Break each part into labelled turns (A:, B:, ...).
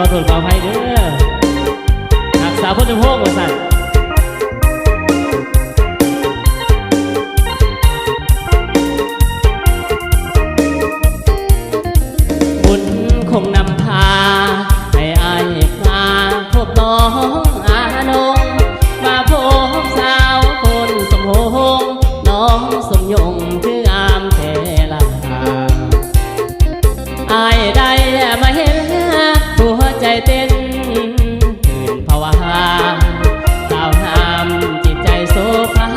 A: ขอโทษขออภัยเด้อรักษาพุทธพงศ์ว่าสั่นบุญคงนำพาให้อายมาพบน้องอานงมาพบสาวคนสมหงน้องสมยงคืองามเทลาอายได้มาเห็นหัวใจเต้นตื่นภาวะสาวงามจิตใจโสภา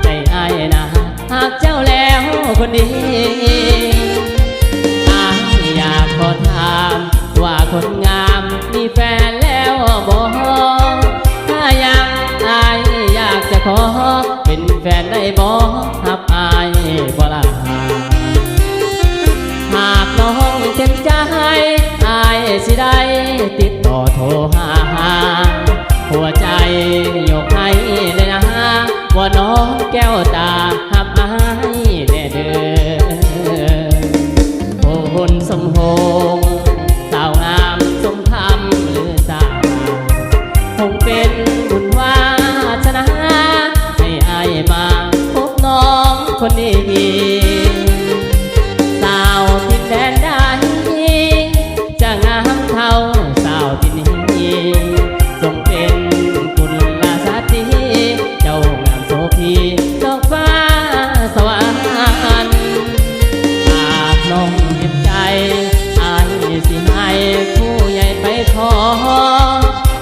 A: ใจอายนะหากเจ้าแล้วคนดีอายอยากขอถามว่าคนงามมีแฟนแล้วบ่ถ้ายังอายอยากจะขอเป็นแฟนได้บ่หับอายบ่ล่ะหากน้องเต็มใจอายสิได้ติดต่อโทรหาหัวใจยกให้เลยนะว่าน้องแก้วตาหับอายแน่เด้อโอนสมหงสาวงามสมคำหรือสาคงเป็นบุญวาสนาให้อายมาพบน้องคนนี้สาวที่แดนใดจะงามเท่าสาวที่นี้ทรงเป็นกุลสตรีเจ้างามโสภีดอกฟ้าสวรรค์หากน้องเห็นใจอายสิให้ผู้ใหญ่ไปขอ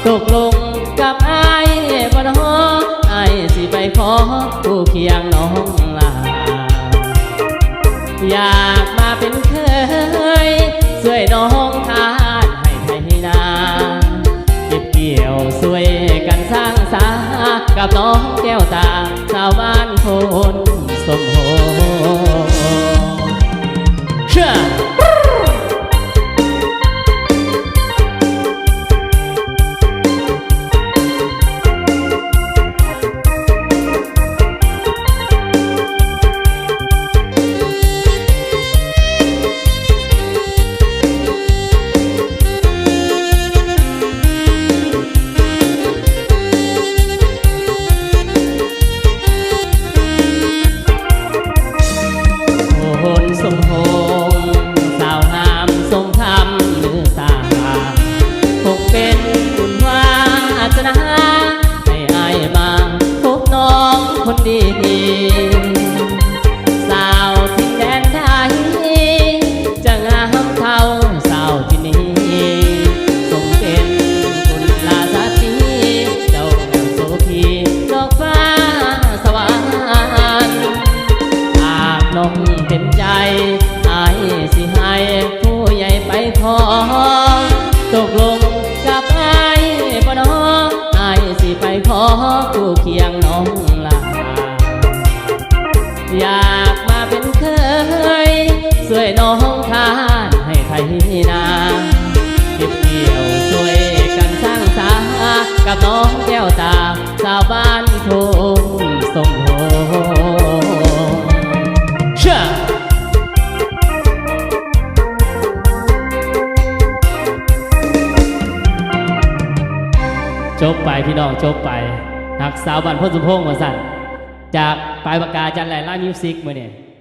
A: ตกลงกับอายบ่น้ออายสิไปขอผู้เคียงน้องลาอยากมาเป็นเคยช่วยน้องทานให้ไทยนาเก็บเกี่ยวช่วยกันสร้างสากับน้องแก้วตาชาวบ้านโพนสมโหเชื่อสมหงสาวงามสมคำหรือสาคงเป็นบุญวาสนาให้อายมาพบน้องคนดีสาวที่แดนไทยจะงามเท่าสาวที่นี้ทรงเป็นกุลสตรีเจ้างามโสภีดอกฟ้าสวรรค์หากน้องเต็มใจอายสิให้ผู้ใหญ่ไปขอตกลงกับอายบ่น้ออายสิไปขอผู้เคียงน้องลาอยากมาเป็นเคยช่วยน้องทานให้ไทยนาเก็บเกี่ยวช่วยกันสร้างสากับน้องแก้วตาชาวบ้านโพนสมโหเชื่อจบไปพี่น้องจบไปนักสาวบ้านโพนสมพงษ์ว่าสั่นจากปลายปากกาจันแหล่ล่ามิวสิกมื้อนี้